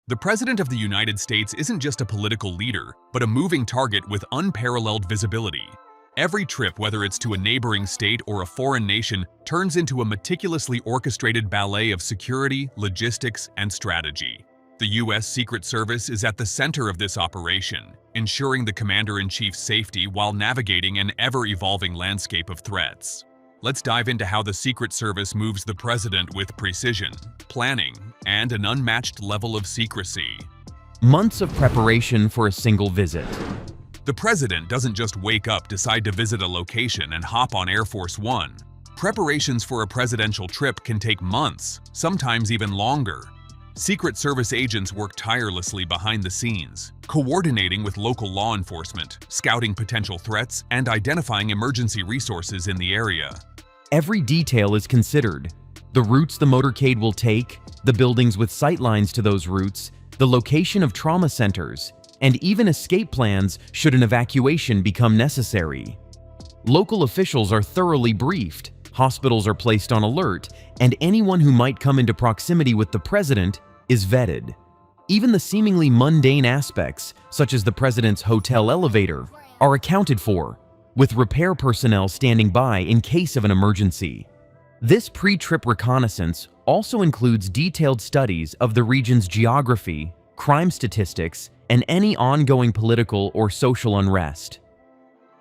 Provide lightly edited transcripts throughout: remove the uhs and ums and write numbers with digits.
The President of the United States isn't just a political leader, but a moving target with unparalleled visibility. Every trip, whether it's to a neighboring state or a foreign nation, turns into a meticulously orchestrated ballet of security, logistics, and strategy. The U.S. Secret Service is at the center of this operation, ensuring the Commander-in-Chief's safety while navigating an ever-evolving landscape of threats. Let's dive into how the Secret Service moves the president with precision, planning, and an unmatched level of secrecy. Months of preparation for a single visit. The president doesn't just wake up, decide to visit a location, and hop on Air Force One. Preparations for a presidential trip can take months, sometimes even longer. Secret Service agents work tirelessly behind the scenes, coordinating with local law enforcement, scouting potential threats, and identifying emergency resources in the area. Every detail is considered. The routes the motorcade will take, the buildings with sightlines to those routes, the location of trauma centers, and even escape plans should an evacuation become necessary. Local officials are thoroughly briefed, hospitals are placed on alert, and anyone who might come into proximity with the president is vetted. Even the seemingly mundane aspects, such as the president's hotel elevator, are accounted for, with repair personnel standing by in case of an emergency. This pre-trip reconnaissance also includes detailed studies of the region's geography, crime statistics, and any ongoing political or social unrest.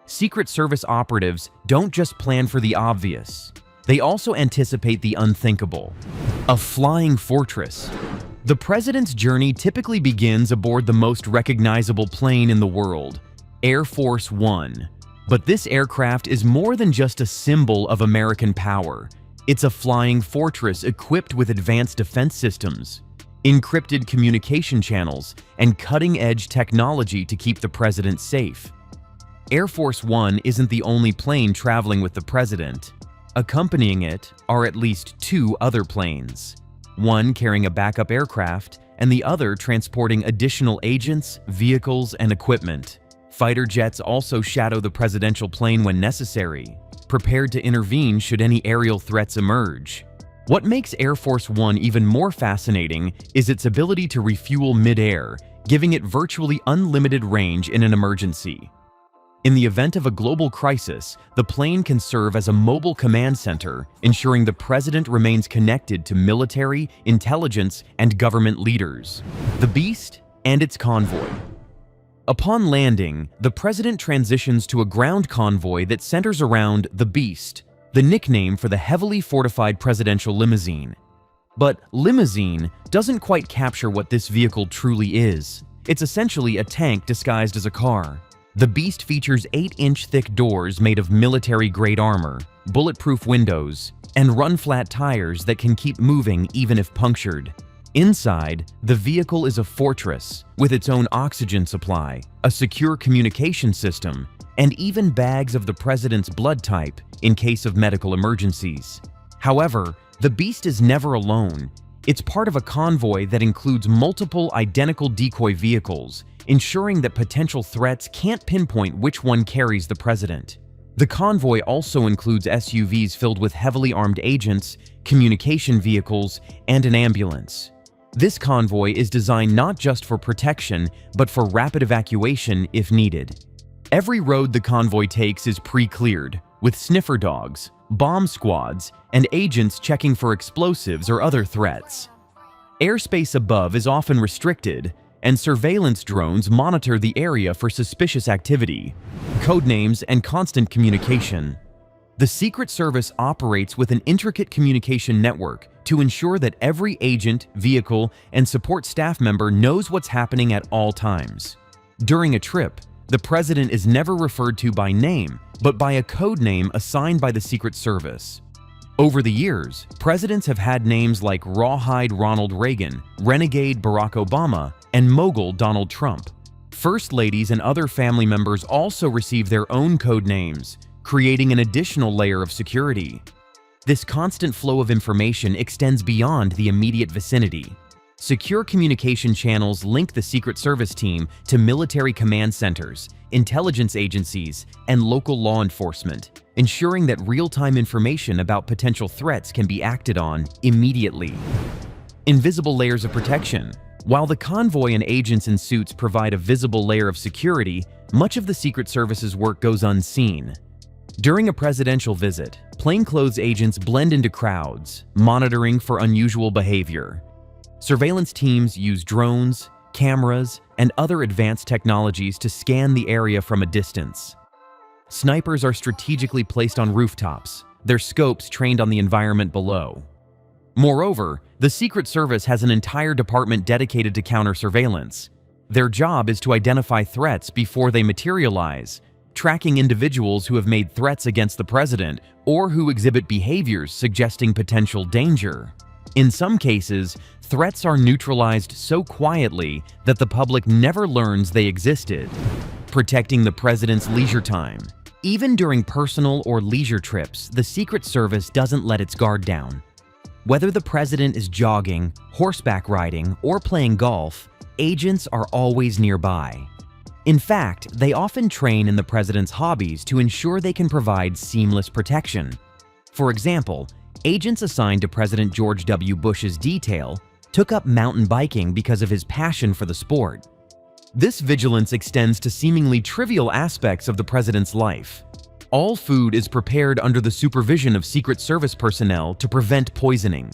Secret Service operatives don't just plan for the obvious. They also anticipate the unthinkable. A flying fortress. The president's journey typically begins aboard the most recognizable plane in the world, Air Force One. But this aircraft is more than just a symbol of American power. It's a flying fortress equipped with advanced defense systems, encrypted communication channels, and cutting-edge technology to keep the president safe. Air Force One isn't the only plane traveling with the president. Accompanying it are at least two other planes, one carrying a backup aircraft and the other transporting additional agents, vehicles, and equipment. Fighter jets also shadow the presidential plane when necessary, prepared to intervene should any aerial threats emerge. What makes Air Force One even more fascinating is its ability to refuel mid-air, giving it virtually unlimited range in an emergency. In the event of a global crisis, the plane can serve as a mobile command center, ensuring the president remains connected to military, intelligence, and government leaders. The Beast and its convoy. Upon landing, the president transitions to a ground convoy that centers around the Beast, the nickname for the heavily fortified presidential limousine. But limousine doesn't quite capture what this vehicle truly is. It's essentially a tank disguised as a car. The Beast features 8-inch thick doors made of military-grade armor, bulletproof windows, and run-flat tires that can keep moving even if punctured. Inside, the vehicle is a fortress with its own oxygen supply, a secure communication system, and even bags of the president's blood type in case of medical emergencies. However, the Beast is never alone. It's part of a convoy that includes multiple identical decoy vehicles, ensuring that potential threats can't pinpoint which one carries the president. The convoy also includes SUVs filled with heavily armed agents, communication vehicles, and an ambulance. This convoy is designed not just for protection, but for rapid evacuation if needed. Every road the convoy takes is pre-cleared, with sniffer dogs, bomb squads, and agents checking for explosives or other threats. Airspace above is often restricted, and surveillance drones monitor the area for suspicious activity, codenames, and constant communication. The Secret Service operates with an intricate communication network to ensure that every agent, vehicle, and support staff member knows what's happening at all times. During a trip, the president is never referred to by name, but by a code name assigned by the Secret Service. Over the years, presidents have had names like Rawhide Ronald Reagan, Renegade Barack Obama, and Mogul Donald Trump. First ladies and other family members also receive their own code names, creating an additional layer of security. This constant flow of information extends beyond the immediate vicinity. Secure communication channels link the Secret Service team to military command centers, intelligence agencies, and local law enforcement, ensuring that real-time information about potential threats can be acted on immediately. Invisible layers of protection. While the convoy and agents in suits provide a visible layer of security, much of the Secret Service's work goes unseen. During a presidential visit, plainclothes agents blend into crowds, monitoring for unusual behavior. Surveillance teams use drones, cameras, and other advanced technologies to scan the area from a distance. Snipers are strategically placed on rooftops, their scopes trained on the environment below. Moreover, the Secret Service has an entire department dedicated to counter-surveillance. Their job is to identify threats before they materialize, tracking individuals who have made threats against the president or who exhibit behaviors suggesting potential danger. In some cases, threats are neutralized so quietly that the public never learns they existed, protecting the president's leisure time. Even during personal or leisure trips, the Secret Service doesn't let its guard down. Whether the president is jogging, horseback riding, or playing golf, agents are always nearby. In fact, they often train in the president's hobbies to ensure they can provide seamless protection. For example, agents assigned to President George W. Bush's detail took up mountain biking because of his passion for the sport. This vigilance extends to seemingly trivial aspects of the president's life. All food is prepared under the supervision of Secret Service personnel to prevent poisoning.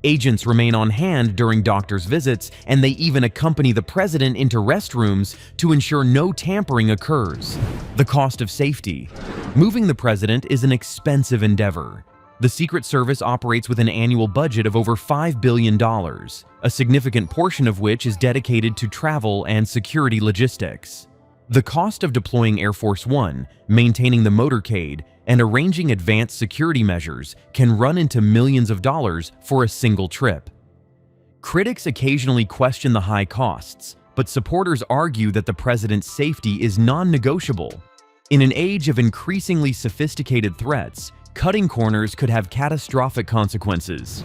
Agents remain on hand during doctors' visits, and they even accompany the president into restrooms to ensure no tampering occurs. The cost of safety. Moving the president is an expensive endeavor. The Secret Service operates with an annual budget of over $5 billion, a significant portion of which is dedicated to travel and security logistics. The cost of deploying Air Force One, maintaining the motorcade, and arranging advanced security measures can run into millions of dollars for a single trip. Critics occasionally question the high costs, but supporters argue that the president's safety is non-negotiable. In an age of increasingly sophisticated threats, cutting corners could have catastrophic consequences.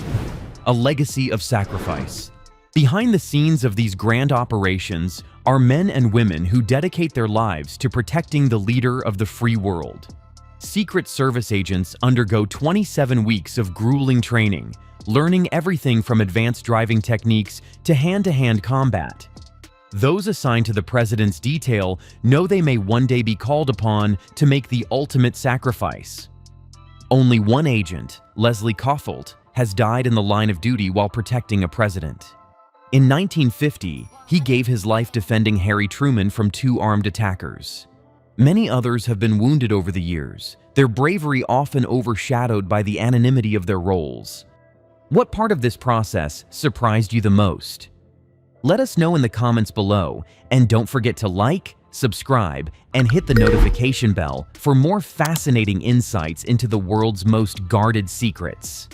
A legacy of sacrifice. Behind the scenes of these grand operations are men and women who dedicate their lives to protecting the leader of the free world. Secret Service agents undergo 27 weeks of grueling training, learning everything from advanced driving techniques to hand-to-hand combat. Those assigned to the president's detail know they may one day be called upon to make the ultimate sacrifice. Only one agent, Leslie Koffelt, has died in the line of duty while protecting a president. In 1950, he gave his life defending Harry Truman from two armed attackers. Many others have been wounded over the years, their bravery often overshadowed by the anonymity of their roles. What part of this process surprised you the most? Let us know in the comments below, and don't forget to like, subscribe, and hit the notification bell for more fascinating insights into the world's most guarded secrets.